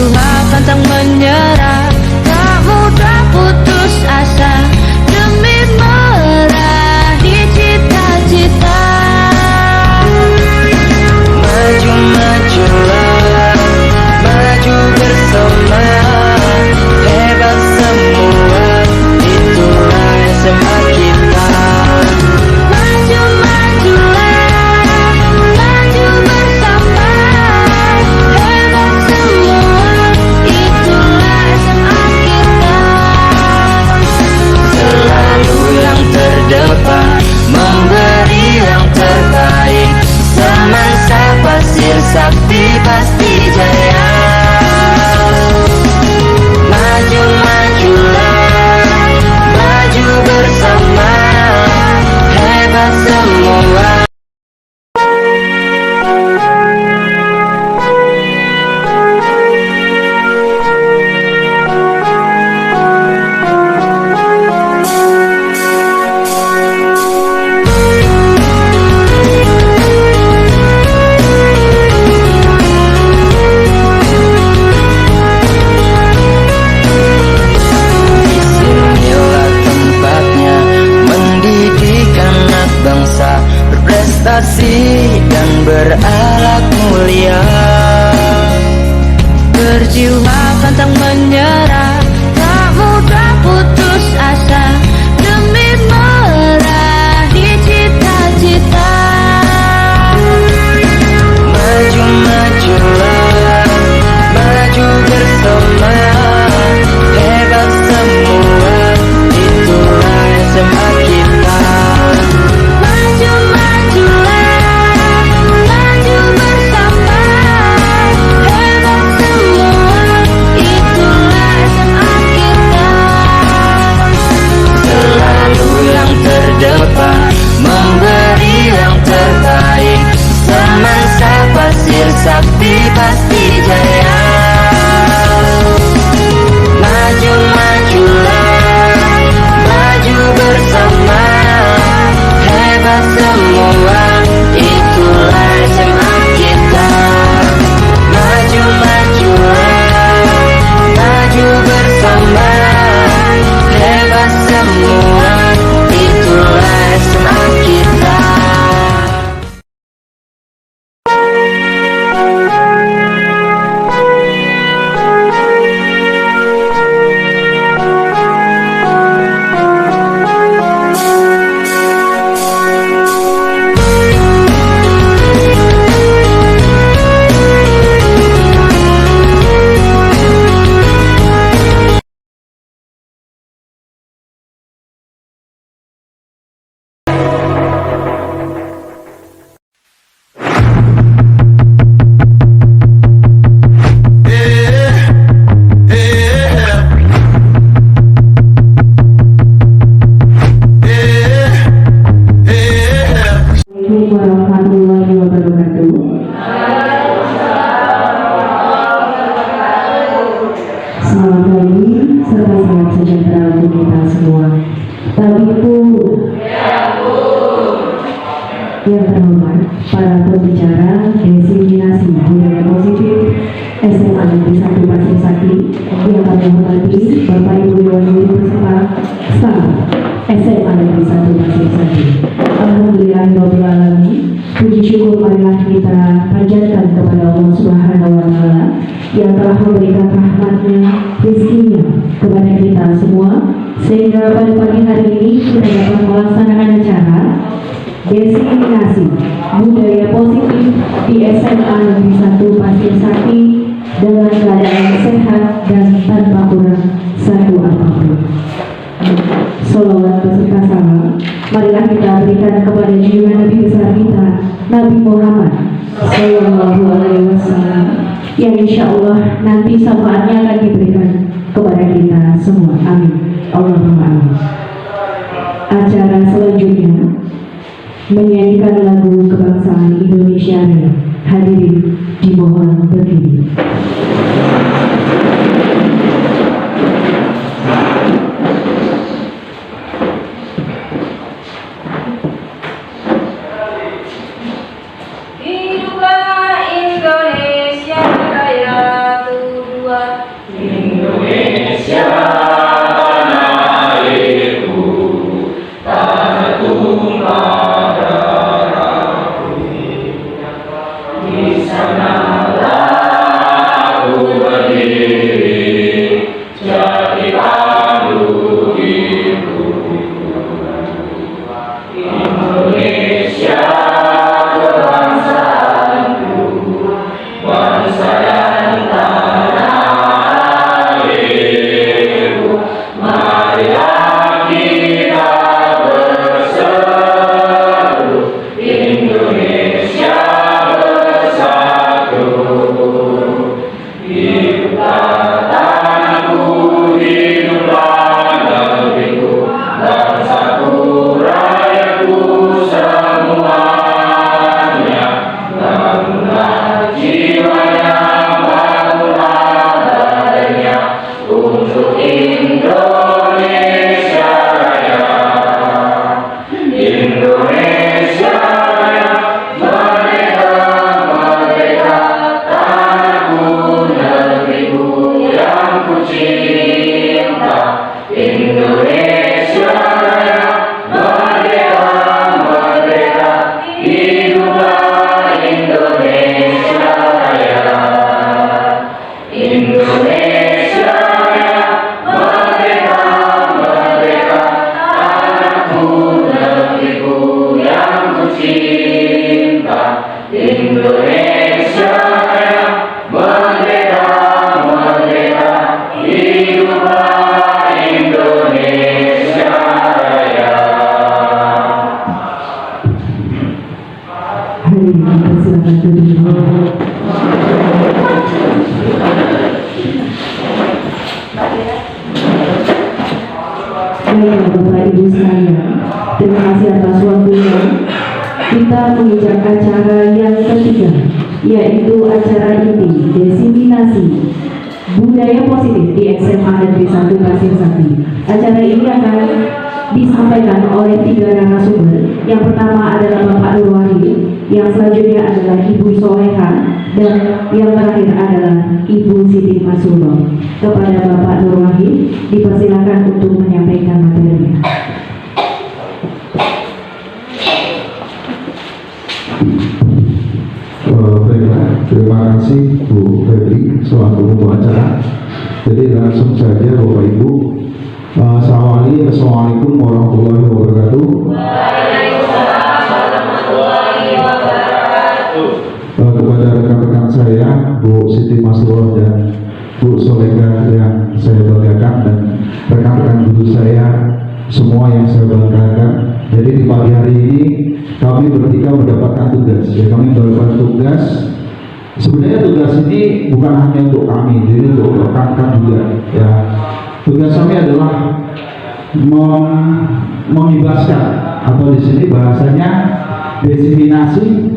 Berjuang pantang menyerah, tak mudah putus asa, demi meraih cita-cita. Maju majulah, maju bersama, hebat semua, itulah SMA kita. Maju majulah, maju bersama, hebat semua, itulah SMA kita. Selalu yang terdepan, memberi yang terbaik, semasa pasir sakti pasti jaya. Maju majulah, maju bersama, hebat semua. Disinilah tempatnya mendidik anak bangsa, berprestasi dan berakhlak mulia. Berjuang pantang menyerah, tak mudah putus asa, demi meraih cita-cita. Maju majulah, maju bersama, hebat semua, itulah SMA kita. Maju majulah, maju bersama, hebat semua, itulah SMA kita. Selalu yang terdepan, memberi yang terbaik, semasa pasir sakti pasti jaya. Maju majulah, maju bersama, hebat semua, itulah SMA kita. Maju majulah, maju bersama, hebat semua, itulah SMA kita. Assalamualaikum warahmatullahi wabarakatuh. Selamat pagi serta salam sejahtera untuk kita semua. Bapak Ibu yang terhormat, para pembicara diseminasi budaya positif SMA Negeri 1 Pasir Sakti yang kami hormati Bapak Ibu Dewan Guru beserta staf SMA Negeri 1 Pasir Sakti. Alhamdulillahirabbil alamin. Puji syukur marilah kita panjatkan kepada Allah Subhanahu wa taala yang telah memberikan rahmatnya, rezekinya kepada kita semua, sehingga pada pagi hari ini kita dapat melaksanakan acara diseminasi budaya positif di SMA Negeri 1 Pasir Sakti dengan keadaan sehat dan tanpa kurang satu apapun. Salawat beserta salam marilah kita berikan kepada junjungan Nabi besar kita, Nabi Muhammad Sallallahu Alaihi Wasallam, yang insya Allah nanti syafaatnya akan diberikan kepada kita semua. Amin. Allahumma amin. Acara selanjutnya menyanyikan lagu kebangsaan Indonesia Raya. Hadirin dimohon berdiri. Hiduplah Indonesia Raya, tujuan Baiklah Bapak Ibu sekalian, terima kasih atas waktunya. Kita menginjak acara yang ketiga, yaitu acara inti diseminasi budaya positif di SMA Negeri 1 Pasir Saki. Acara ini akan disampaikan oleh 3 narasumber. Yang pertama adalah Bapak Nur Wahid, yang selanjutnya adalah Ibu Soleha, dan yang terakhir adalah Ibu Siti Masulo. Kepada Bapak Nur Wahid, dipersilakan untuk menyampaikan materinya. Baiklah, terima kasih Bu Febri selaku pembawa acara. Jadi langsung saja Bapak Ibu, Assalamualaikum warahmatullahi wabarakatuh. Kepada rekan-rekan saya Bu Siti Masroh dan Bu Solega yang saya banggakan, dan rekan-rekan guru saya semua yang saya banggakan. Jadi di pagi hari ini kami bertiga mendapatkan tugas. Ya, kami mendapatkan tugas. Sebenarnya tugas ini bukan hanya untuk kami, jadi untuk rekan-rekan juga. Ya, tugas kami adalah mengibaskan, atau di sini bahasanya diseminasi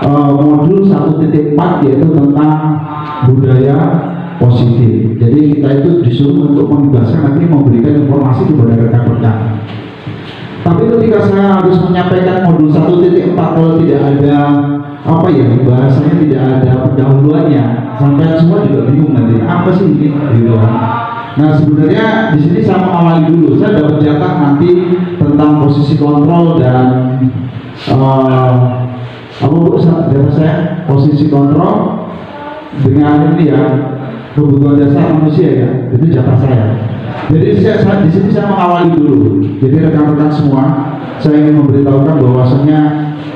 modul 1.4, yaitu tentang budaya positif. Jadi kita itu disuruh untuk mengibaskan, nanti memberikan informasi kepada rekan-rekan. Tapi ketika saya harus menyampaikan modul 1.4, kalau tidak ada bahasanya, tidak ada pendahuluannya, sampai semua juga bingung nanti apa sih ini gitu. Nah, sebenarnya di sini saya mengawali dulu. Saya dapat jatah nanti tentang posisi kontrol dan jatah saya posisi kontrol dengan ini ya, kebutuhan dasar manusia ya, itu jatah saya. Jadi di sini saya mengawali dulu. Jadi rekan-rekan semua, saya ingin memberitahukan bahwasanya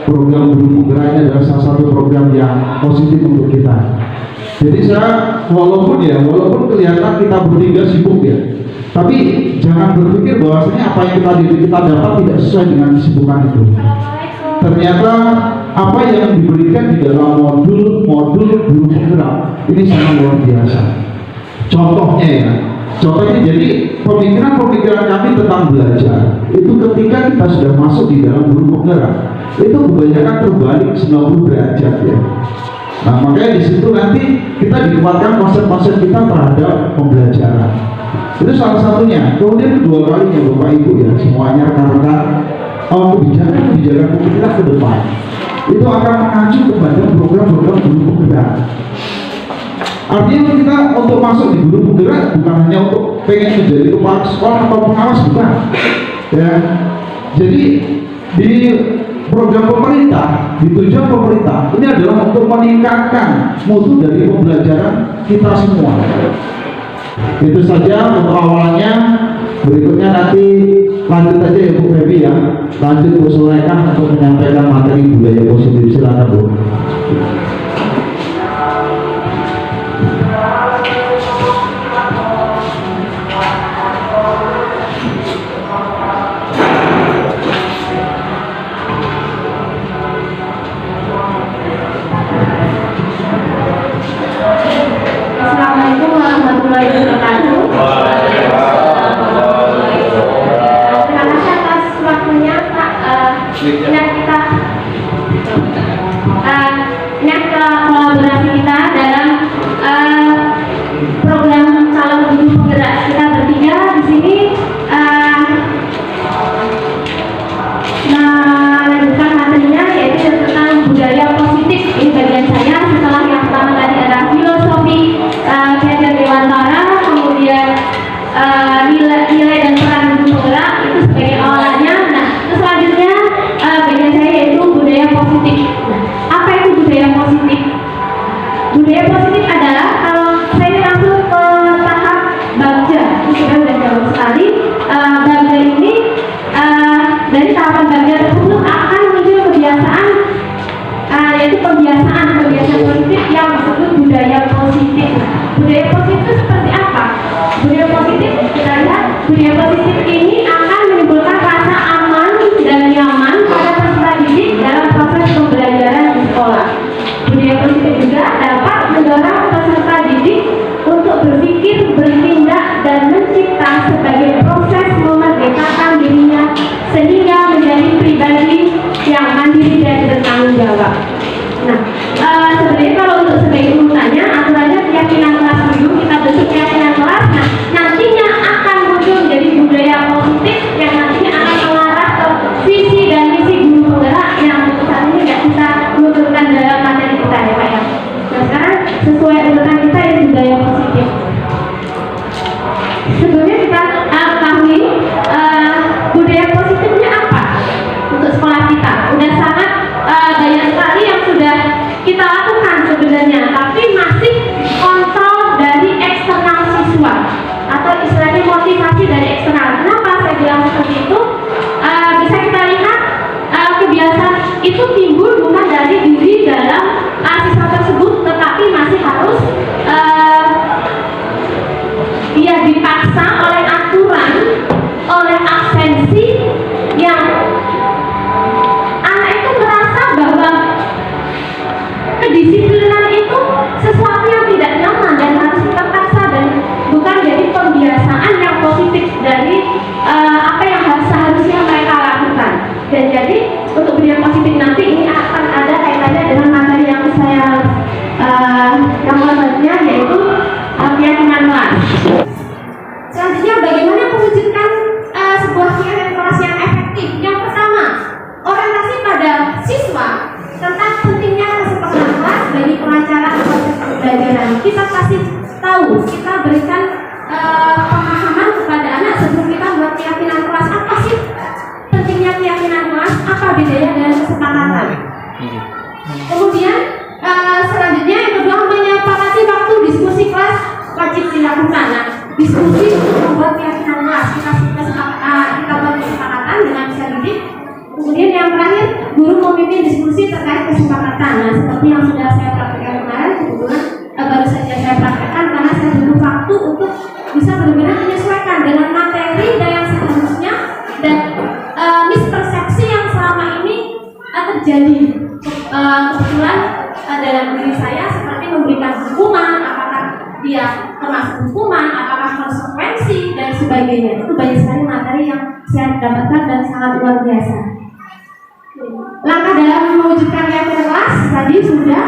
program Guru Penggerak ini adalah salah satu program yang positif untuk kita. Jadi saya walaupun kelihatan kita bertiga sibuk ya, tapi jangan berpikir bahwasanya apa yang kita dapat tidak sesuai dengan kesibukan itu. Ternyata apa yang diberikan di dalam modul Guru Penggerak ini sangat luar biasa. Contohnya jadi pemikiran kami tentang belajar itu ketika kita sudah masuk di dalam Guru Penggerak itu kebanyakan terbalik 90 derajat ya. Nah, makanya di situ nanti kita dikuatkan konsep-konsep kita terhadap pembelajaran. Itu salah satunya. Kemudian kedua kalinya Bapak Ibu ya, semuanya rekan-rekan, kebijakan kita ke depan itu akan mengacu kepada program-program Guru Penggerak. Artinya kita untuk masuk di Guru Penggerak bukan hanya untuk pengen menjadi kepala sekolah atau pengawas, bukan ya. Jadi di program pemerintah, tujuan pemerintah ini adalah untuk meningkatkan mutu dari pembelajaran kita semua. Itu saja untuk awalnya. Berikutnya nanti lanjut aja ya Bu Febi ya, lanjut Bu Sulaika untuk menyampaikan materi budaya positif. Silakan Bu. Assalamualaikum warahmatullahi wabarakatuh. Terima kasih atas waktunya Pak. Ini kita kolaborasi kita dalam program calon guru penggerak kita bertiga di sini melanjutkan materinya yaitu tentang budaya positif. Ini bagian saya setelah yang pertama tadi ada filosofi Kajian Dewantara, kemudian nilai dan peran guru penggerak itu sebagai awalannya. Nah, terus selanjutnya bagian saya yaitu budaya positif. Nah, apa itu budaya positif? Budaya positif adalah kalau saya langsung ke tahap bagja, itu sudah jauh sekali. Bagja ini dari tahapan bagja tersebut akan muncul kebiasaan, yaitu kebiasaan positif yang disebut budaya positif. Budaya positif itu seperti apa? Budaya positif kita lihat, budaya positif ini akan menimbulkan rasa aman dan nyaman pada peserta didik dalam proses pembelajaran di sekolah. Budaya positif juga dapat mendorong peserta didik untuk berpikir, bertindak, dan mencipta sebagai proses memerdekakan dirinya sehingga menjadi pribadi yang mandiri dan bertanggung jawab. Nah, sebenarnya kalau untuk sebagai urutannya, aturannya keyakinan kelas dulu, kita bentuk keyakinan kelas. Nah, nantinya akan muncul menjadi budaya positif yang nantinya akan mengarah ke visi dan misi guru penggerak yang saat ini tidak kita munculkan dalam materi kita ya Pak ya. Nah, sekarang sesuai urutan kita yang budaya positif. Sebelumnya kita ketahui budaya positifnya apa untuk sekolah kita. Udah sangat banyak sekali yang sudah kita lakukan sebenarnya, tapi masih kontrol dari eksternal siswa atau istilahnya motivasi dari eksternal. Kenapa saya bilang seperti itu? Bisa kita lihat kebiasaan itu timbul bukan dari diri dalam siswa tersebut, tetapi masih harus dipaksa oleh aturan, oleh absensi yang anak itu merasa bahwa kedisiplinan itu sesuatu yang tidak nyaman dan harus terpaksa dan bukan jadi pembiasaan yang positif dari apa yang seharusnya mereka lakukan. Dan jadi untuk budaya positif nanti ini akan ada kaitannya dengan materi yang saya gambarnya yaitu keyakinan kelas. Selanjutnya bagaimana mewujudkan sebuah keyakinan kelas yang efektif? Yang pertama, orientasi pada siswa tentang pentingnya kesepakatan kelas bagi pelancaran proses pembelajaran. Kita kasih tahu, kita berikan pemahaman kepada anak sebelum kita buat keyakinan kelas. Apa sih pentingnya keyakinan kelas? Apa bedanya dengan kesepakatan? Kemudian selanjutnya yang kedua, menyepakati waktu diskusi kelas wajib dilakukan. Nah, diskusi untuk membuat keyakinan kelas, kita buat kesepakatan dengan bisa didik. Kemudian yang terakhir, guru memimpin diskusi terkait kesepakatan. Nah, seperti yang sudah saya praktekkan kemarin, kebetulan baru saja saya praktekkan karena saya butuh waktu untuk bisa benar-benar menyesuaikan dengan materi dan yang seharusnya dan mispersepsi yang selama ini terjadi. Kebetulan dalam diri saya seperti memberikan hukuman, apakah dia termasuk hukuman, apakah konsekuensi dan sebagainya. Itu banyak sekali materi yang saya dapatkan dan sangat luar biasa. Langkah dalam mewujudkan keyakinan kelas tadi sudah,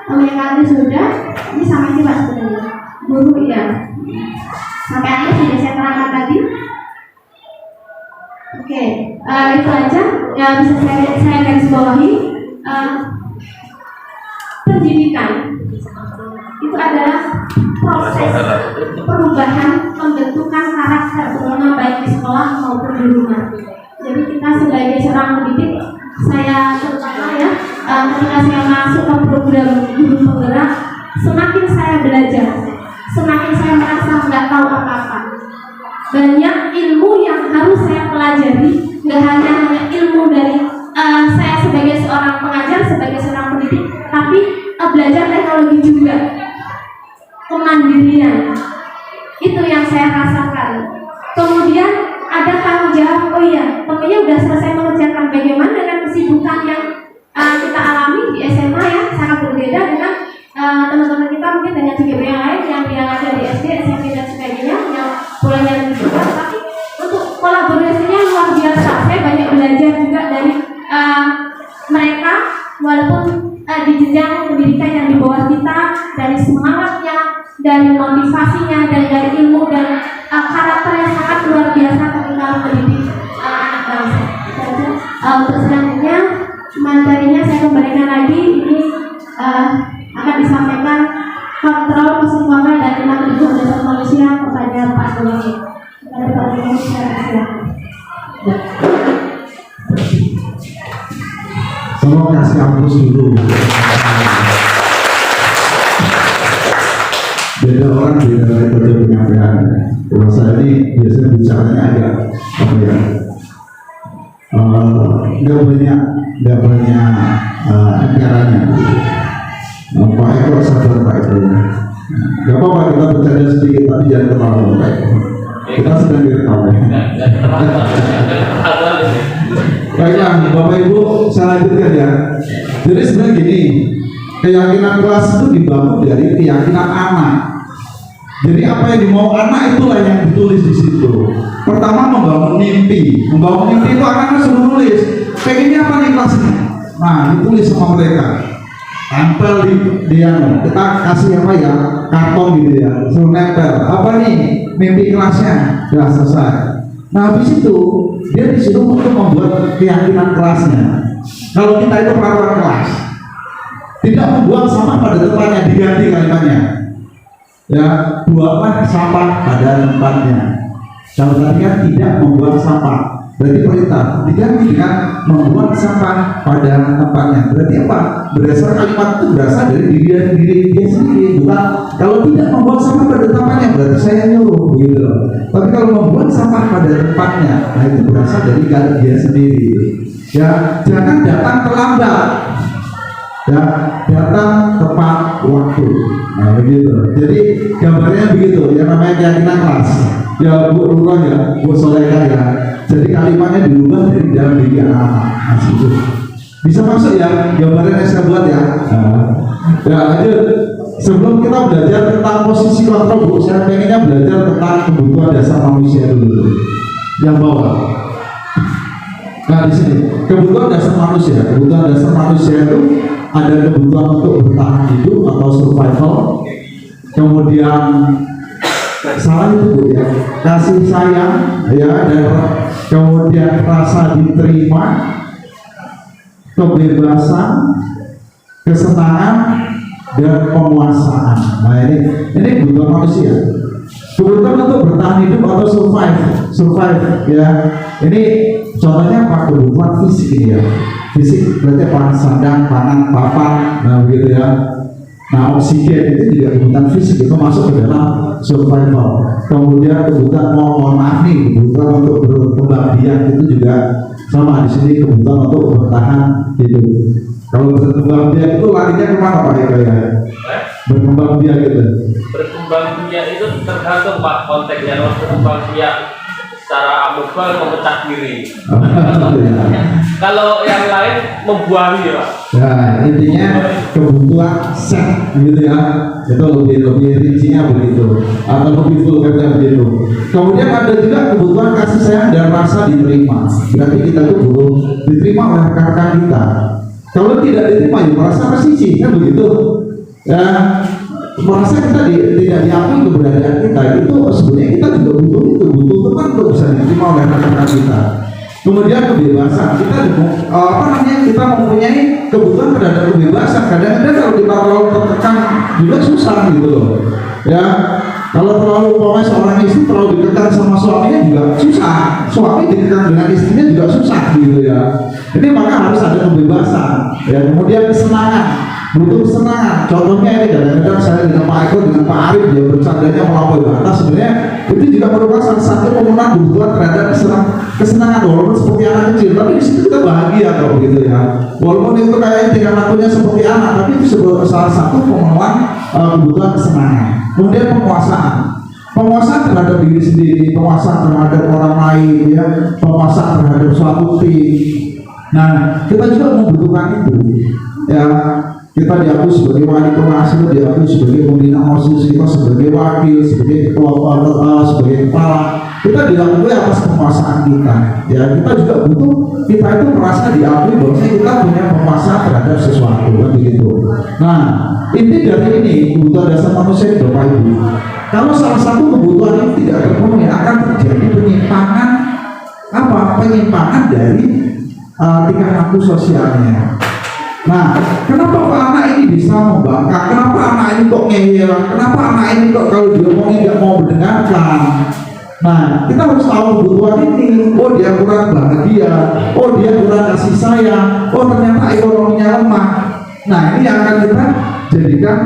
komunikasi sudah. Ini sampai sih Pak sebenarnya. Guru ya. Sampai akhir sudah saya terangkan tadi. Oke, itu aja yang bisa saya garis bawahi. Pendidikan itu adalah proses perubahan pembentukan karakter terutama baik di sekolah maupun di rumah. Jadi kita sebagai seorang pendidik, saya tahu apa-apa. Banyak ilmu yang harus saya pelajari, nggak hanya ilmu dari saya sebagai seorang pengajar, sebagai seorang pendidik, tapi belajar teknologi juga, kemandirian. Itu yang saya rasakan. Kemudian ada tanggung jawab. Oh iya, temennya udah selesai mengerjakan. Bagaimana dengan kesibukan yang kita alami di SMA ya, sangat berbeda dengan teman-teman kita mungkin dengan CGB yang lain yang dia ada di SD, SMP dan sebagainya yang bolehnya lebih besar. Tapi untuk kolaborasinya luar biasa. Saya banyak belajar juga dari mereka, walaupun di jenjang pendidikan yang di bawah kita, dari semangatnya, dari motivasinya, dan dari ilmu dan karakter yang sangat luar biasa ketika mendidik anak bangsa. Untuk selanjutnya materinya saya kembalikan lagi, ini akan disampaikan kontrol keseimbangan dan tentang tujuan dasar manusia kepada Pak Doni. Kepada Pak Doni saya silakan. Saya kasih hapus dulu. Beda orang beda metode penyampaian. Kalau saya ini biasanya bicaranya agak apa ya? Nggak banyak acaranya. Pak Eko sabar Pak Eko. Gak apa-apa kita bercanda sedikit tapi jangan terlalu Pak Eko. Kita sedang direkam. Baiklah Bapak Ibu, saya lanjutkan ya. Jadi sebenarnya gini, keyakinan kelas itu dibangun dari keyakinan anak. Jadi apa yang dimau anak itulah yang ditulis di situ. Pertama membangun mimpi. Membangun mimpi itu anak suruh nulis. Pengennya apa nih kelasnya? Nah, ditulis sama mereka. Tempel di kita kasih apa ya? Karton gitu ya. Suruh nempel. Apa nih? Mimpi kelasnya. Sudah selesai. Nah, habis itu dia disuruh untuk membuat keyakinan kelasnya. Kalau kita itu peraturan kelas, tidak membuang sampah pada tempatnya, diganti kalimatnya. Ya, buanglah sampah pada tempatnya. Kalau tadi kan tidak membuang sampah, berarti perintah diganti dengan membuang sampah pada tempatnya. Berarti apa? Berdasar kalimat itu berasal dari diri dia sendiri, bukan kalau tidak membuang sampah pada tempatnya berarti saya nyuruh begitu. Tapi kalau membuang sampah pada tempatnya, nah itu berasal dari dia sendiri. Ya, jangan datang terlambat. Ya, datang tepat waktu. Nah begitu. Jadi gambarnya begitu. Yang namanya keyakinan kelas. Ya Bu Nurul ya, Bu Soleka ya. Jadi kalimatnya dirubah dari dalam diri anak-anak. Nah, situ. Bisa masuk ya gambarnya yang saya buat ya. Ya lanjut. Sebelum kita belajar tentang posisi kontrol, Bu, saya pengennya belajar tentang kebutuhan dasar manusia dulu. Yang bawah. Nah di sini kebutuhan dasar manusia. Kebutuhan dasar manusia itu ada kebutuhan untuk bertahan hidup atau survival, kemudian salah itu Bu ya, kasih sayang ya, dan kemudian rasa diterima, kebebasan, kesenangan, dan penguasaan. Nah ini kebutuhan manusia. Kebutuhan untuk bertahan hidup atau survive ya. Ini contohnya apa? Kebutuhan fisik ini ya. Fisik berarti apa? Sandang, pangan, papan, nah begitu ya. Nah oksigen itu juga kebutuhan fisik, itu masuk ke dalam survival. Kemudian kebutuhan mohon maaf nih, kebutuhan untuk berkembang biak itu juga sama di sini, kebutuhan untuk bertahan hidup. Kalau berkembang biak itu larinya kemana Pak Eko ya? Berkembang biak gitu. Berkembang biak itu tergantung Pak konteksnya. Kalau berkembang biak secara amobal memecah diri. Kalau yang lain membuahi ya Pak. Nah intinya kebutuhan set gitu ya, itu lebih rincinya begitu atau lebih vulgar begitu. Kemudian ada juga kebutuhan kasih sayang dan rasa diterima. Berarti kita itu butuh diterima oleh rekan-rekan kita. Kalau tidak diterima ya merasa tersisih kan begitu ya, merasa kita tidak diakui keberadaan kita. Itu sebenarnya kita juga butuh teman untuk bisa diterima oleh rekan-rekan kita. Kemudian kebebasan, kita mempunyai kebutuhan terhadap kebebasan. Kadang-kadang kalau kita terlalu tertekan juga susah gitu loh ya. Kalau terlalu seorang istri terlalu ditekan sama suaminya juga susah, suami ditekan dengan istrinya juga susah gitu ya. Ini maka harus ada kebebasan ya. Kemudian kesenangan butuh kesenangan. Contohnya ini kadang-kadang saya dengan Pak Eko dengan Pak Arif dia bercandanya melampaui batas, sebenarnya itu juga merupakan salah satu pemenuhan kebutuhan terhadap kesenangan, walaupun seperti anak kecil, tapi di situ kita bahagia kalau begitu ya. Walaupun itu kayak tingkah lakunya seperti anak, tapi itu salah satu pemenuhan kebutuhan kesenangan. Kemudian penguasaan terhadap diri sendiri, penguasaan terhadap orang lain, ya, penguasaan terhadap suatu tim. Nah, kita juga membutuhkan itu. Ya, kita diakui sebagai wali kelas, kita diakui sebagai pembina OSIS, kita sebagai wakil, sebagai ketua, sebagai kepala. Kita diakui atas penguasaan kita. Ya, kita juga butuh kita itu merasa diakui bahwa kita punya penguasaan terhadap sesuatu, kan begitu. Nah, inti dari ini kebutuhan dasar manusia itu, Bapak Ibu. Kalau salah satu kebutuhan ini tidak terpenuhi, akan terjadi penyimpangan penyimpangan dari tingkah laku sosialnya. Nah, kenapa anak ini bisa membangkang? Kenapa anak ini kok ngeyel? Kenapa anak ini kok kalau diomongin nggak mau mendengarkan? Nah, kita harus tahu kebutuhan ini. Oh, dia kurang bahagia. Oh, dia kurang kasih sayang. Oh, ternyata ekonominya lemah. Nah, ini akan kita jadikan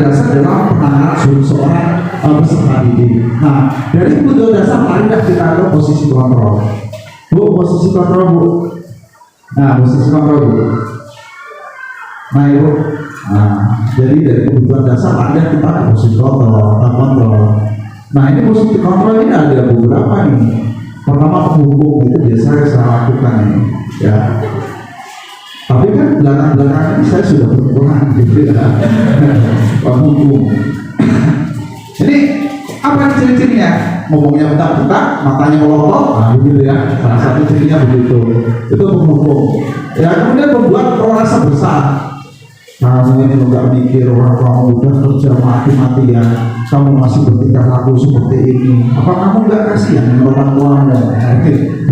dasar dalam penanganan seorang peserta didik. Nah, dari kebutuhan dasar marilah kita ke posisi kontrol. Bu, posisi kontrol, Bu. Nah, posisi kontrol, Bu. Nah, Ibu. Nah, jadi dari kebutuhan dasar marilah kita ke posisi kontrol. Nah, ini posisi kontrol ini ada beberapa nih. Pertama, penghukum itu biasanya saya lakukan ini. Ya. Tapi kan belakang-belakang ini saya sudah berkurang gitu ya. Penghukum. Ini apa ciri-cirinya? Ngomongnya bentak-bentak, matanya melotot, nah begitu ya. Salah satu cirinya begitu. Itu penghukum. Ya, kemudian membuat rasa bersalah. Kamu ini nggak mikir, orang kamu udah kerja mati-matian, kamu masih bertingkah laku seperti ini. Apa kamu nggak kasihan dengan orang tuamu?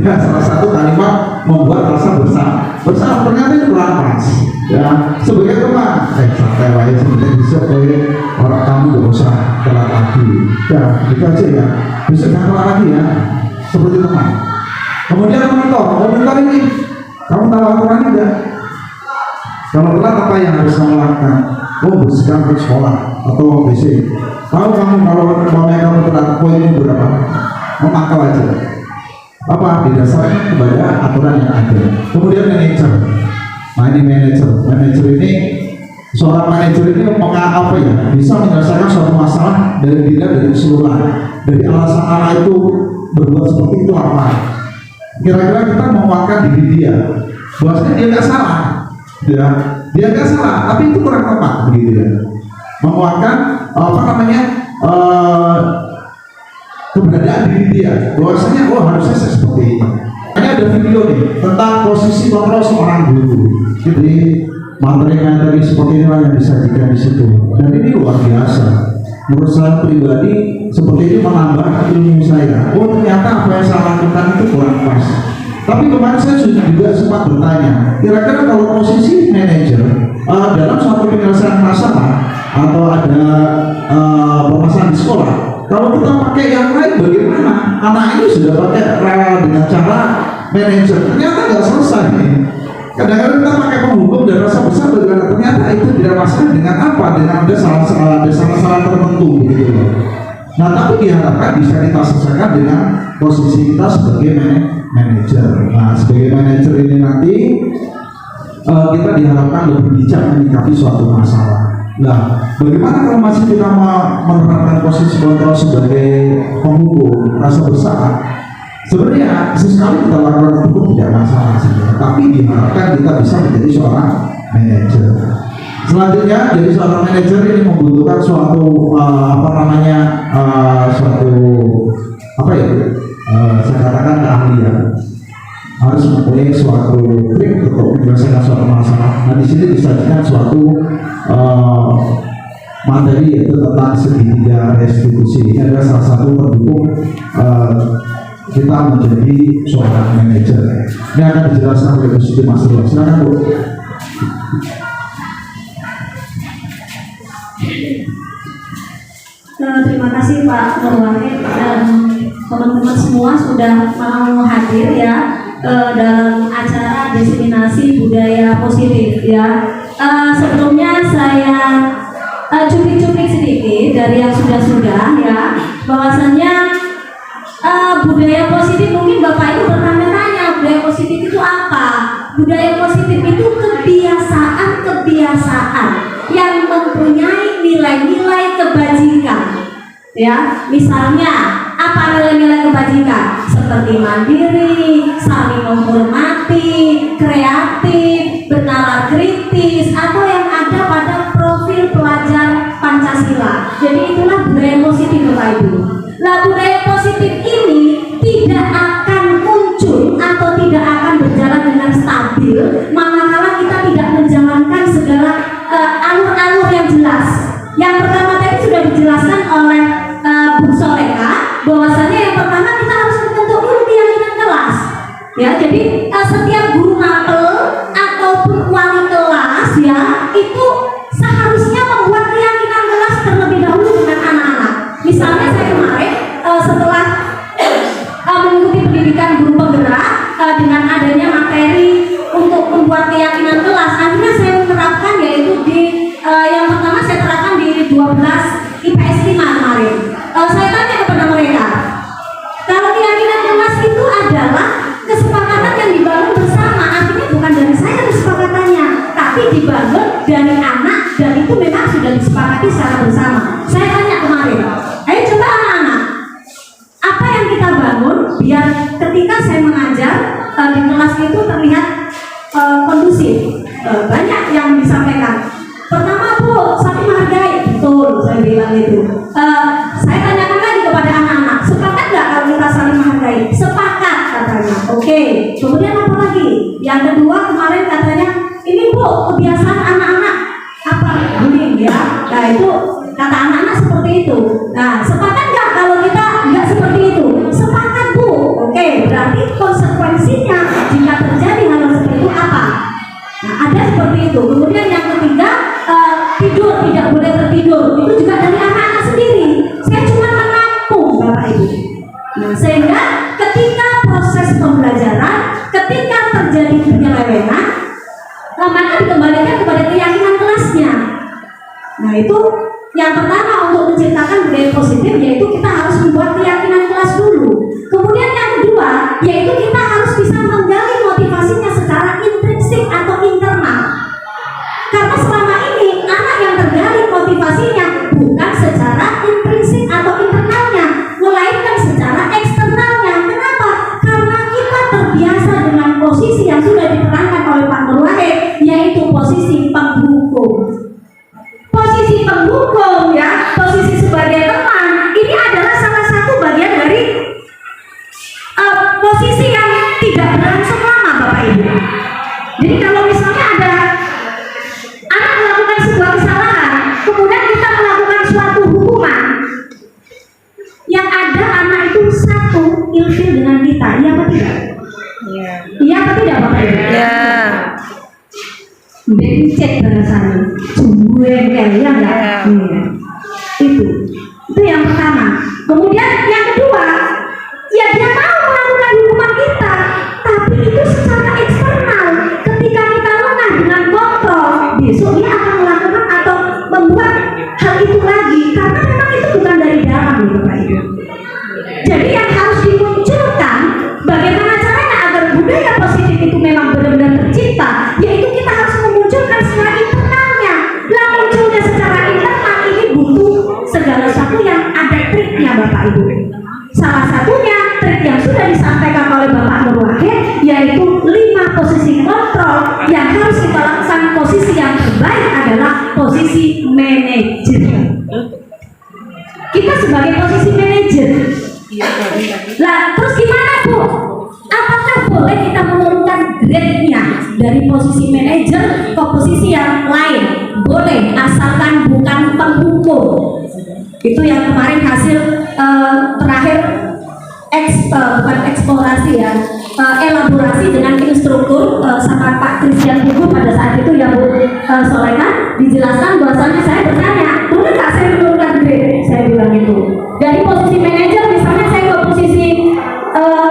Ya, salah satu kalimat membuat rasa bersalah ternyata itu kurang pas. Ya, sebagai teman, santai aja sebenarnya bisa orang kamu nggak usah telat lagi. Ya, itu aja ya. Bisa jangan telat lagi ya, seperti teman. Kemudian monitor ini, kamu tahu aturannya enggak? Kalau telat apa yang harus kamu lakukan? Oh, bersihkan ke sekolah atau WC. Tahu kamu kalau kamu telat poinnya berapa? Memantau aja. Apa? Didasarkan kepada aturan yang ada. Kemudian manajer. Nah, ini manajer ini seorang manajer ini apa ya? Bisa menyelesaikan suatu masalah dari keseluruhan. Dari alasan anak itu berbuat seperti itu apa? Kira-kira kita menguatkan diri dia. Bahwasanya dia nggak salah. Ya, dia nggak salah, tapi itu kurang tepat begitu ya. Menguatkan keberadaan diri dia, bahwasanya harusnya saya seperti ini. Ini ada video nih tentang posisi kontrol seorang guru. Jadi materi-materi seperti inilah yang disajikan di situ. Dan ini luar biasa. Menurut saya pribadi seperti ini menambah ilmu saya. Oh, ternyata apa yang saya lakukan itu kurang pas. Tapi kemarin saya juga sempat bertanya, kira-kira kalau posisi manajer dalam suatu penyelesaian masalah atau ada permasalahan di sekolah, kalau kita pakai yang lain bagaimana? Anak ini sudah pakai dengan cara manajer, ternyata nggak selesai. Kadang-kadang kita pakai penghukum dan rasa besar, bagaimana? Ternyata itu dirasakan dengan apa? Dengan ada salah-salah tertentu begitu. Nah, tapi diharapkan bisa kita selesaikan dengan posisi kita sebagai manajer. Nah, sebagai manajer ini nanti kita diharapkan lebih bijak menyikapi suatu masalah. Nah, bagaimana kalau masih kita menerapkan posisi kontrol sebagai penghukum, rasa bersalah? Sebenarnya sesekali kita lakukan itu tidak masalah sebenarnya, tapi diharapkan kita bisa menjadi seorang manajer. Selanjutnya, jadi seorang manajer ini membutuhkan suatu saya katakan keahlian. Harus mempunyai suatu trik untuk menyelesaikan suatu masalah. Nah, di sini disajikan suatu materi yaitu tentang segitiga restitusi. Ini adalah salah satu pendukung kita menjadi seorang manajer. Ini akan dijelaskan oleh Bu Siti Masrur. Silakan, Bu. Terima kasih Pak Nur Wahid dan teman-teman semua sudah mau hadir ya dalam acara diseminasi budaya positif ya. sebelumnya saya cuplik-cuplik sedikit dari yang sudah-sudah ya, bahwasannya budaya positif, mungkin Bapak Ibu bertanya-tanya budaya positif itu apa? Budaya positif itu kebiasaan-kebiasaan yang mempunyai nilai-nilai kebajikan. Ya, misalnya apa nilai-nilai kebajikan? Seperti mandiri, saling menghormati, kreatif, bernalar kritis, atau yang ada pada profil pelajar Pancasila. Jadi itulah budaya positif Bapak Ibu. Nah, budaya positif ini tidak akan muncul atau tidak akan berjalan dengan stabil manakala kita tidak menjalankan segala alur-alur yang jelas. Yang pertama tadi sudah dijelaskan oleh Bu Soleka, bahwasanya yang pertama kita harus membentuk dulu keyakinan kelas. Ya, jadi setiap guru mapel ataupun wali kelas ya itu seharusnya membuat keyakinan kelas terlebih dahulu dengan anak-anak. Misalnya saya kemarin setelah mengikuti pendidikan guru penggerak dengan adanya materi untuk membuat keyakinan kelas, akhirnya saya menerapkan yaitu di yang pertama saya terapkan di 12 IPS 5 kemarin. Saya tanya kepada mereka, kalau keyakinan kelas itu adalah kesepakatan yang dibangun bersama, artinya bukan dari saya kesepakatannya, tapi dibangun dari anak, dan itu memang sudah disepakati secara bersama. Saya tanya kemarin, ayo coba anak-anak, apa yang kita bangun biar ketika saya mengajar di kelas itu terlihat kondusif. Banyak yang disampaikan. Pertama, Bu, saling menghargai. Betul, saya bilang itu. Saya tanyakan lagi kepada anak-anak, sepakat nggak kalau kita saling menghargai? Sepakat katanya. Oke. Kemudian apa lagi? Yang kedua kemarin katanya, ini Bu, kebiasaan anak-anak apa? Bullying ya. Nah itu kata anak-anak seperti itu. Nah, sepakat nggak kalau kita nggak seperti itu? Sepakat Bu. Oke, berarti konsekuensinya jika terjadi hal seperti itu apa? Nah, ada seperti itu. Kemudian yang ketiga, tidur tidak boleh tertidur. Itu juga dari anak-anak sendiri. Saya cuma menampung Bapak Ibu. Nah, sehingga ketika proses pembelajaran, ketika terjadi penyelewengan, maka dikembalikan kepada keyakinan kelasnya. Nah, itu yang pertama untuk menciptakan budaya positif, yaitu kita harus membuat keyakinan kelas dulu. Kemudian yang kedua, yaitu kita harus bisa menggali motivasinya secara intrinsik atau internal. Karena selama ini anak yang tergali motivasinya bukan secara intrinsik atau internalnya, melainkan secara eksternalnya. Kenapa? Karena kita terbiasa dengan posisi yang sudah diterangkan oleh Pak Nur Wahid, yaitu posisi penghukum. Posisi penghukum ya, posisi sebagai teman, ini adalah salah satu bagian dari posisi yang tidak berlangsung lama Bapak Ibu. Jadi kalau misalnya ada anak melakukan sebuah kesalahan, kemudian kita melakukan suatu hukuman, yang ada anak itu satu ilfil dengan kita, iya apa tidak? Iya. Iya apa tidak Bapak Ibu? Iya. Becek bahasanya, jengkel ya enggak? Iya. Itu yang pertama. Kemudian yang kedua, ya dia mau melakukan hukuman kita, tapi itu secara eksternal. Ketika kita lengah dengan kontrol, besok dia akan melakukan atau membuat hal itu lagi, karena memang itu bukan dari dalam ya Bapak Ibu. Jadi yang harus dimunculkan, bagaimana caranya agar budaya positif itu memang benar-benar tercipta, yaitu kita harus memunculkan secara internalnya. Lah munculnya secara internal ini butuh segala sesuatu yang ada triknya Bapak Ibu. Salah satunya trik yang sudah disampaikan oleh Bapak Nur Wahid, yaitu 5 posisi kontrol yang harus kita lakukan. Posisi yang terbaik adalah posisi manajer. Kita sebagai posisi manajer. Lah terus gimana Bu? Apakah boleh kita menurunkan grade-nya dari posisi manajer ke posisi yang lain? Boleh, asalkan bukan penghukum. Itu yang kemarin hasil terakhir bukan eksplorasi ya, elaborasi dengan instruktur sama Pak Christian Hugo pada saat itu ya Bu Soleka, dijelaskan bahwasanya saya bertanya, boleh nggak saya menurunkan grade? Saya bilang itu dari posisi manajer, misalnya saya ke posisi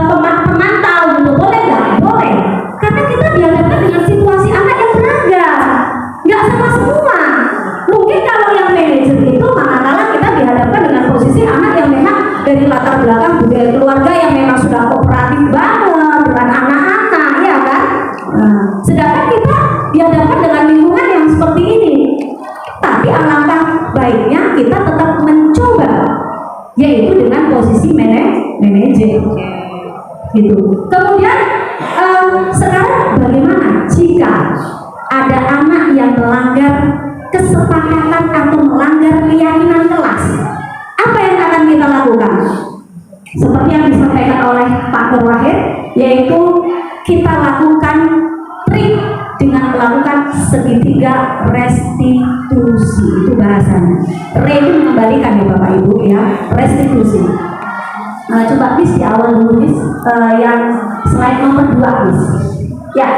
pemantau gitu, boleh nggak? Boleh, karena kita dihadapkan dengan situasi anak yang beragam, nggak dari latar belakang budaya keluarga yang memang sudah kooperatif banget dengan anak-anak, ya kan? Nah, sedangkan kita dihadapkan dengan lingkungan yang seperti ini. Tapi alangkah baiknya kita tetap mencoba, yaitu dengan posisi manajer, gitu. Kemudian sekarang bagaimana jika ada anak yang melanggar kesepakatan atau melanggar keyakinan kelas? Apa yang akan kita lakukan? Seperti yang disampaikan oleh Pak Nur Wahid, yaitu kita lakukan trik dengan melakukan segitiga restitusi. Itu bahasanya. Itu mengembalikan ya Bapak Ibu ya, restitusi. Nah, coba bis di awal dulu bis, yang slide nomor 2 bis. Ya.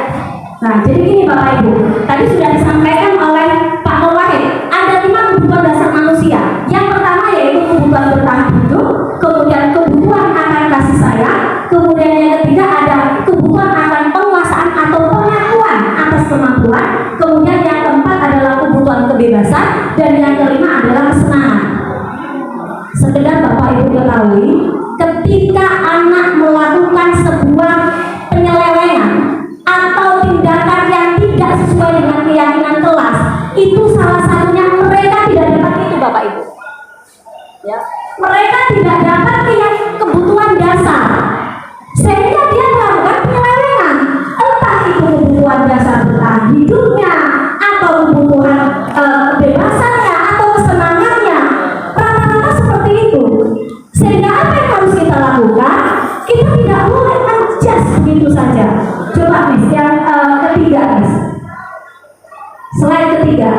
Nah, jadi gini Bapak Ibu, tadi sudah disampaikan oleh Pak Nur Wahid, ada 5 kebutuhan dasar manusia. Yang pertama yaitu kebutuhan bertahan hidup, kemudian kebutuhan akan kasih sayang, kemudian yang ketiga ada kebutuhan akan penguasaan atau pengakuan atas kemampuan, kemudian yang keempat adalah kebutuhan kebebasan, dan yang kelima adalah kesenangan. Sekedar Bapak Ibu ketahui, ketika anak melakukan sebuah penyelewengan atau tindakan yang tidak sesuai dengan keyakinan kelas, itu salah satunya mereka tidak dapat itu Bapak Ibu. Ya, mereka tidak dapat kebutuhan dasar, sehingga dia melakukan penyelewengan. Entah itu kebutuhan dasar bertahan hidupnya, atau kebutuhan kebebasannya, atau kesenangannya. Rata-rata seperti itu. Sehingga apa yang harus kita lakukan? Kita tidak boleh adjust begitu saja. Coba Miss, yang ketiga Miss, slide ketiga.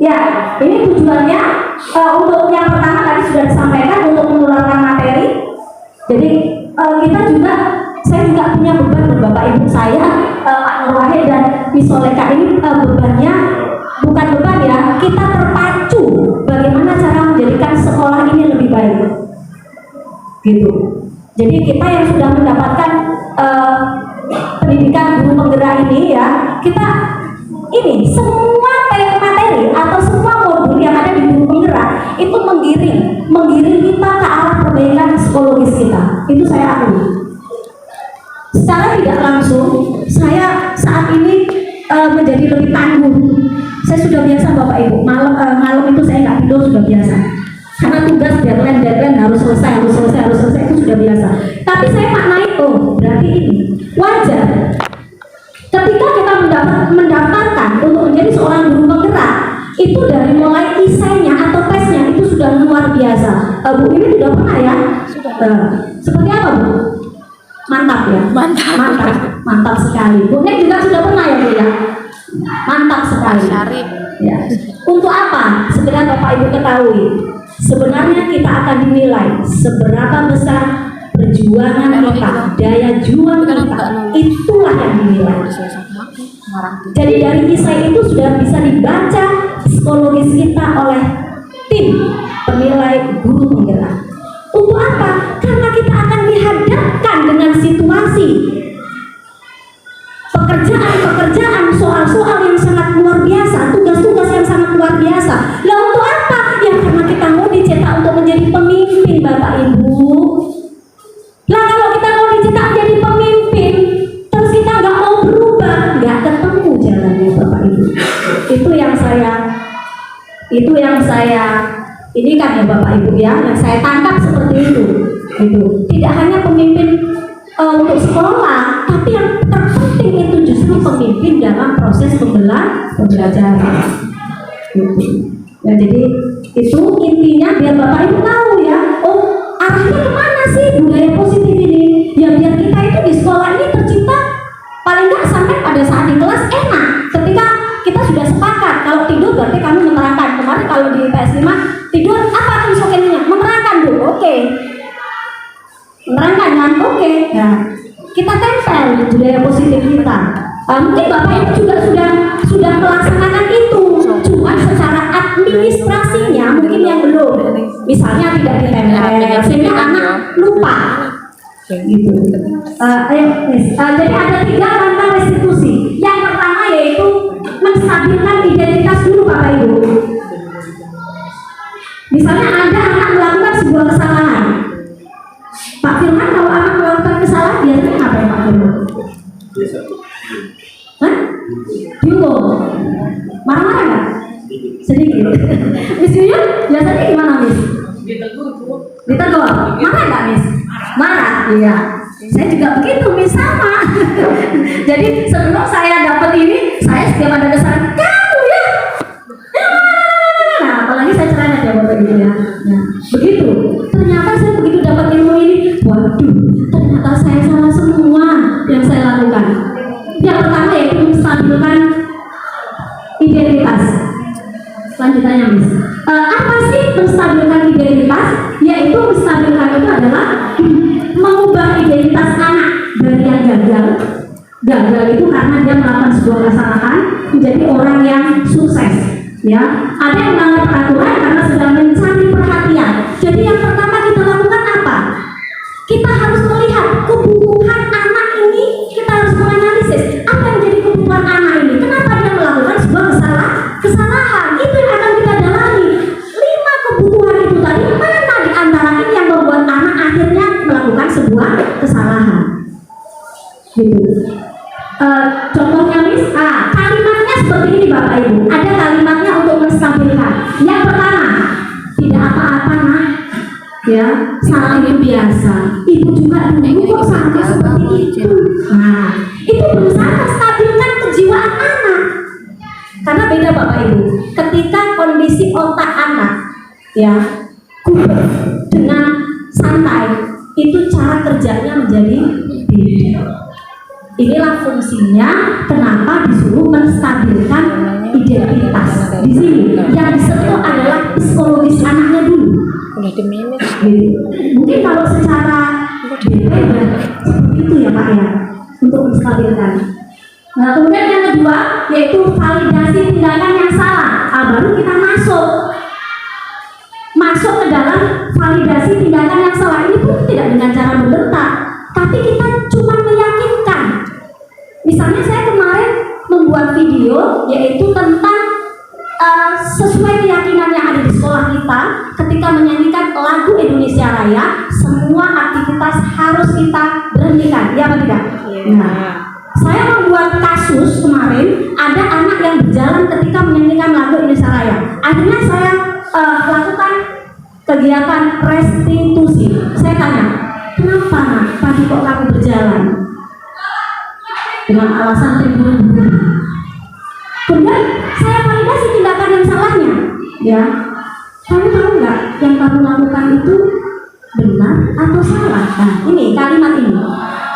Ya, ini tujuannya untuk yang pertama tadi sudah disampaikan, untuk menularkan materi. Jadi kita juga, saya juga punya beban Bapak Ibu saya, Pak Nur Wahid dan Miss Soleka ini bebannya bukan beban ya, kita terpacu bagaimana cara menjadikan sekolah ini lebih baik. Gitu. Jadi kita yang sudah mendapatkan pendidikan guru penggerak ini ya, kita ini semua materi atau semua modul yang ada di guru penggerak itu menggiring kita ke arah perbaikan psikologis kita. Itu saya akui. Secara tidak langsung saya saat ini menjadi lebih tangguh. Saya sudah biasa Bapak Ibu, malam itu saya nggak tidur, sudah biasa. Karena tugas deadline harus selesai itu sudah biasa. Tapi saya maknai berarti ini wajar. Ketika kita mendaftarkan untuk menjadi seorang guru penggerak, itu dari mulai isainya atau tesnya itu sudah luar biasa. Bu ini sudah pernah ya? Sudah. Seperti apa Bu? Mantap ya? Mantap sekali. Bu Nek juga sudah pernah ya Bu ya? Mantap sekali. Ya. Untuk apa? Sekedar Bapak Ibu ketahui, sebenarnya kita akan dinilai seberapa besar perjuangan kita, daya juang kita, itulah yang dinilai. Jadi dari kisah itu sudah bisa dibaca psikologis kita oleh tim penilai guru penggerak. Untuk apa? Karena kita akan dihadapkan dengan situasi pekerjaan, soal-soal yang sangat luar biasa, tugas-tugas yang sangat luar biasa. Lah untuk apa? Ya karena kita mau dicetak untuk menjadi pemimpin Bapak Ibu. Lah kalau kita mau dicetak menjadi pemimpin, terus kita nggak mau berubah, nggak ketemu jalannya Bapak Ibu. Itu yang saya ini kan ya Bapak Ibu ya, yang saya tangkap seperti itu. Gitu. Tidak hanya pemimpin untuk sekolah, tapi yang terpenting itu justru pemimpin dalam proses pembelajaran. Gitu. Ya, jadi itu intinya biar Bapak Ibu tahu ya, oh arahnya kemana sih budaya positif ini? Ya biar kita itu di sekolah ini tercipta paling nggak sampai pada saat di kelas enak. Ketika kita sudah sepakat kalau tidur berarti kamu menerangkan. Kemarin kalau di PS5 tidur apa konsekuensinya? Menerangkan dulu, oke. Menerangkan kan? Oke. Nah, kita tempel budaya positif kita. Mungkin Bapak Ibu juga sudah melaksanakan itu, cuma secara administrasinya mungkin yang belum. Misalnya tidak ditempel, sehingga anak lupa. Gitu. Jadi ada 3 langkah restitusi. Yang pertama yaitu menstabilkan identitas dulu Bapak Ibu. Misalnya ada anak melakukan sebuah kesalahan, Hah? Dihukum? Marah-marah nggak? Sedikit. Miss Yuyun biasanya gimana Miss? Ditegur. Marah nggak Miss? Marah. Iya. Saya juga begitu Miss, sama. Jadi sebelum saya dapat ini, saya setiap ada kesan kamu ya. Nah, apalagi saya cerewet ya Bapak Ibu ya. Nah, begitu. Ternyata saya begitu dapat ilmu ini, waduh, ternyata saya salah semua yang saya lakukan. Yang pertama yaitu menstabilkan identitas. Lanjutannya Miss, apa sih menstabilkan identitas? Yaitu menstabilkan itu adalah mengubah identitas anak dari yang gagal. Gagal itu karena dia melakukan sebuah kesalahan menjadi orang yang sukses. Ya, ada yang melanggar peraturan karena sedang mencari perhatian. Jadi yang pertama kita lakukan apa? Kita harus melihat kebutuhan anak ini. Kita harus menganalisis apa yang menjadi kebutuhan anak ini. Kenapa dia melakukan sebuah kesalahan? Itu yang akan kita dalami. 5 kebutuhan itu tadi, mana di antara ini yang membuat anak akhirnya melakukan sebuah kesalahan? Gitu. Contohnya Miss, kalimatnya seperti ini Bapak Ibu. Ada kalimatnya untuk menstabilkan. Yang pertama, tidak apa-apa nak. Ya, salah ini biasa. Ibu juga dulu kok sampai seperti itu. Nah, itu berusaha menstabilkan kejiwaan anak. Karena beda Bapak Ibu. Ketika kondisi otak anak, ya, kubur dengan santai, itu cara kerjanya menjadi beda. Inilah fungsinya kenapa disuruh menstabilkan identitas. Di sini yang disentuh adalah psikologis anaknya dulu. Mungkin kalau secara seperti itu ya Pak ya, untuk menstabilkan. Nah, kemudian yang kedua yaitu validasi tindakan yang salah. Baru kita masuk ke dalam validasi tindakan yang salah. Ini pun tidak dengan cara membentak, tapi kita cuma meyakinkan. Misalnya saya kemarin membuat video yaitu tentang sesuai keyakinan yang ada di sekolah kita, ketika menyanyikan lagu Indonesia Raya, semua aktivitas harus kita berhentikan, ya apa tidak? Nah, saya membuat kasus kemarin, ada anak yang berjalan ketika menyanyikan lagu Indonesia Raya. Akhirnya saya lakukan kegiatan restitusi. Saya tanya, kenapa nak tadi kok kamu berjalan? Dengan alasan terburu-buru. Kemudian saya validasi tindakan yang salahnya. Ya, kamu tahu nggak yang kamu lakukan itu benar atau salah? Nah, ini kalimat ini.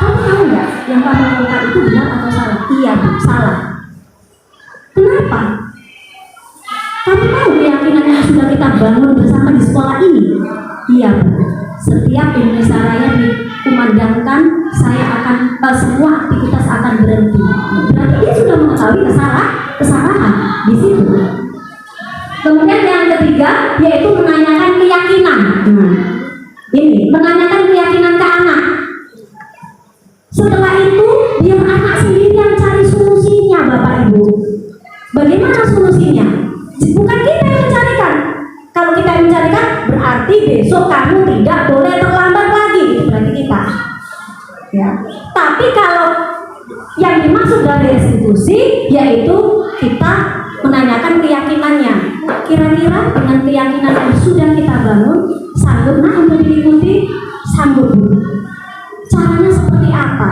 Kamu tahu nggak yang kamu lakukan itu benar atau salah? Iya, Bu, salah. Kenapa? Kamu tahu keyakinan yang sudah kita bangun bersama di sekolah ini? Iya, Bu. Setiap Indonesia Raya dikumandangkan, saya akan semua aktivitas akan berhenti. Berarti dia sudah mengetahui kesalahan di situ. Kemudian yang ketiga yaitu menanyakan keyakinan. Ini menanyakan keyakinan ke anak. Setelah itu biar anak sendiri yang cari solusinya, Bapak Ibu. Bagaimana solusinya? Bukan kita yang mencarikan. Kalau kita yang mencarikan, berarti besok kamu tidak boleh terlambat lagi. Itu berarti kita. Ya. Tapi kalau yang dimaksud dari restitusi yaitu kita menanyakan keyakinannya. Kira-kira dengan keyakinan yang sudah kita bangun, sanggup nah untuk diikuti? Sanggup. Caranya seperti apa?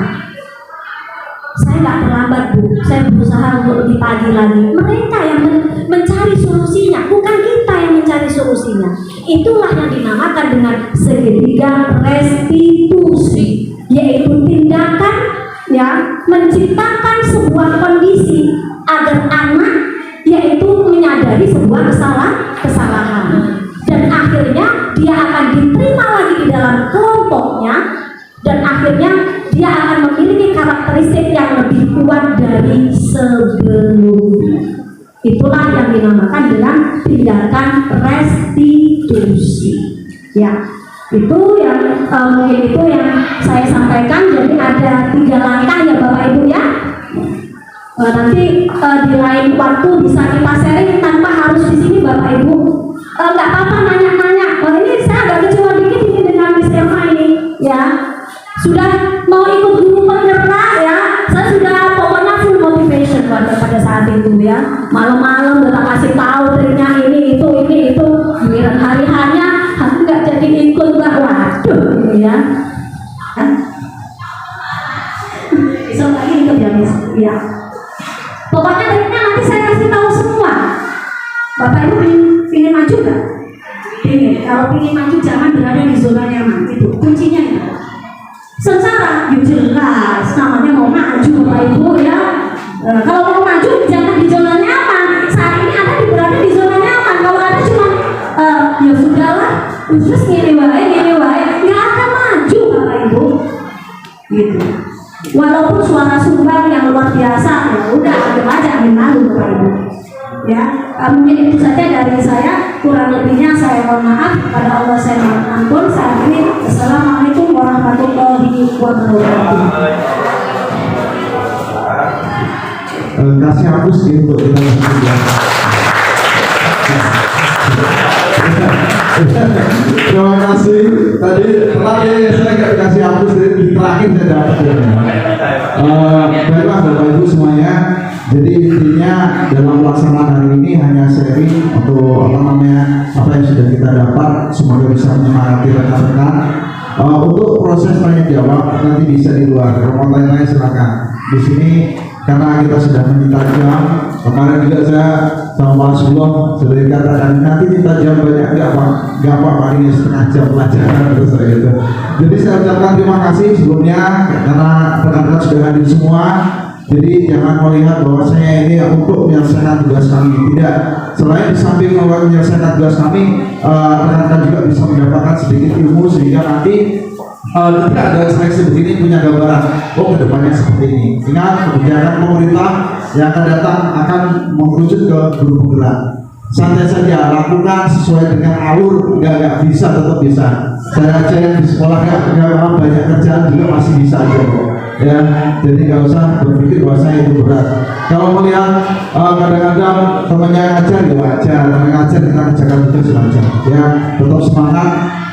Saya nggak terlambat Bu, saya berusaha untuk lebih pagi lagi. Mereka yang mencari solusinya, bukan kita yang mencari solusinya. Itulah yang dinamakan dengan segitiga restitusi, yaitu tindakan ya menciptakan sebuah kondisi agar anak yaitu menyadari sebuah kesalahan dan akhirnya dia akan diterima lagi di dalam kelompoknya dan akhirnya dia akan memiliki karakteristik yang lebih kuat dari sebelumnya. Itulah yang dinamakan dengan tindakan restitusi. Ya, itu yang mungkin itu yang saya sampaikan. Jadi ada 3 langkah ya Bapak Ibu ya. Nanti di lain waktu bisa kita sharing tanpa harus di sini Bapak Ibu. Nggak apa-apa nanya-nanya. Ini saya agak kecewa dikit ini dengan Miss Emma ini ya. Sudah mau ikut guru penyerta ya. Hah? Besok lagi ikut ya, Miss? Ya. Pokoknya triknya nanti saya kasih tahu semua. Bapak Ibu ingin maju nggak? Ingin. Kalau ingin maju jangan berada di zona nyaman. Itu kuncinya itu. Secara jelas namanya mau maju Bapak Ibu ya. Kalau mau maju jangan di zona nyaman. Saat ini Anda berada di zona nyaman. Kalau Anda cuma ya sudahlah, terus gini wae, nggak akan maju Bapak Ibu. Gitu. Walaupun suara sumbang yang luar biasa, ya udah ada aja angin lalu Bapak Ibu. Ya, mungkin itu saja dari saya. Kurang lebihnya saya mohon maaf. Pada Allah saya mohon ampun. Saya akhiri. Assalamualaikum warahmatullahi wabarakatuh. Kasih hapus gitu kita ya. Terima kasih. Tadi saya nggak dikasih hapus, jadi terakhir saya dapat. Baiklah Bapak Ibu semuanya. Jadi intinya dalam pelaksanaan hari ini hanya sharing untuk apa yang sudah kita dapat, semoga bisa menyemangati rekan-rekan. Untuk proses tanya jawab nanti bisa di luar. Kalau mau tanya silakan. Di sini karena kita sudah meminta jam, kemarin juga saya sama Pak Sulom sudah dikatakan nanti minta jam banyak nggak apa ini setengah jam pelajaran terus gitu. Jadi saya ucapkan terima kasih sebelumnya karena rekan-rekan sudah hadir semua. Jadi jangan melihat bahwasanya ini untuk menyelesaikan tugas kami, tidak. Selain di samping menyelesaikan tugas kami, rekan-rekan juga bisa mendapatkan sedikit ilmu sehingga nanti ketika ada seleksi begini punya gambaran, oh kedepannya seperti ini. Ingat kebijakan pemerintah yang akan datang akan mengerucut ke guru penggerak. Santai saja, lakukan sesuai dengan alur, nggak bisa tetap bisa. Saya aja yang di sekolah nggak banyak kerjaan juga masih bisa aja kok. Ya, jadi nggak usah berpikir bahwa saya itu berat. Kalau melihat kadang-kadang temannya ngajar ya wajar, temannya ngajar kita kerjakan tugas wajar. Ya, tetap semangat.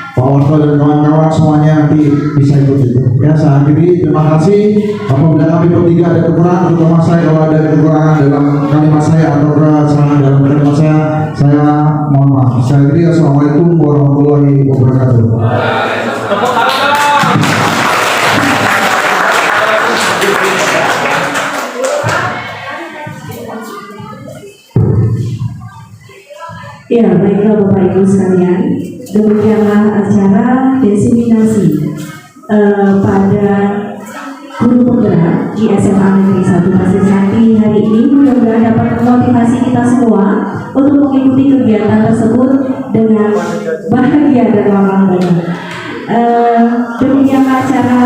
Pak Warto dan kawan-kawan semuanya nanti bisa ikut itu. Ya, saya akhiri. Terima kasih. Apabila kami bertiga ada kekurangan, terutama saya kalau ada kekurangan dalam kalimat saya atau kesalahan dalam kalimat saya mohon maaf. Saya akhiri. Assalamualaikum warahmatullahi wabarakatuh. Tepuk tangan. Ya, baiklah Bapak Ibu sekalian, demikianlah acara diseminasi pada guru penggerak di SMA Negeri 1 Pasir Sati hari ini. Mudah-mudahan dapat memotivasi kita semua untuk mengikuti kegiatan tersebut dengan bahagia dan lapang dada. Demikianlah acara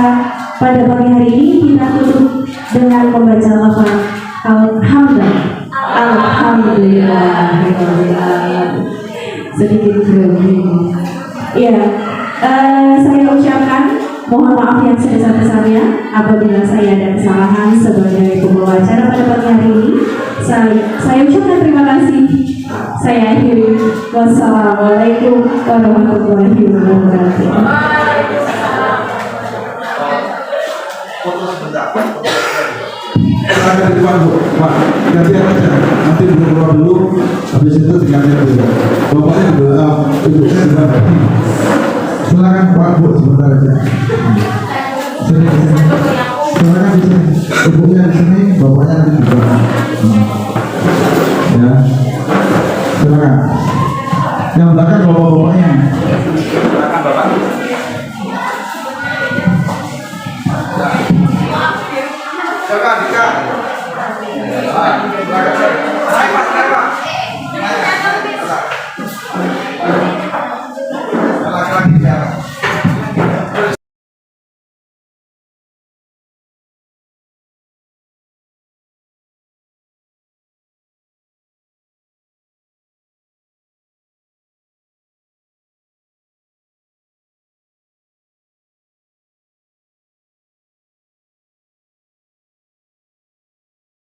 pada pagi hari ini. Kita tutup dengan membaca lafaz Alhamdulillah. Alhamdulillah, sedikit grogi. Ya, saya ucapkan mohon maaf yang sebesar-besarnya apabila saya ada kesalahan sebagai pembawa acara pada pagi hari ini. Saya ucapkan terima kasih. Saya akhiri. Wassalamualaikum warahmatullahi wabarakatuh. Silakan di depan Bu, Pak. Gantian aja. Nanti keluar dulu, habis itu digantian dulu. Bapaknya duduknya di depan. Silakan Pak Bu, sebentar aja. Sini. Silakan di sini. Ibunya di sini, bapaknya nanti di depan. Ya. Silakan. Yang belakang bapak-bapaknya.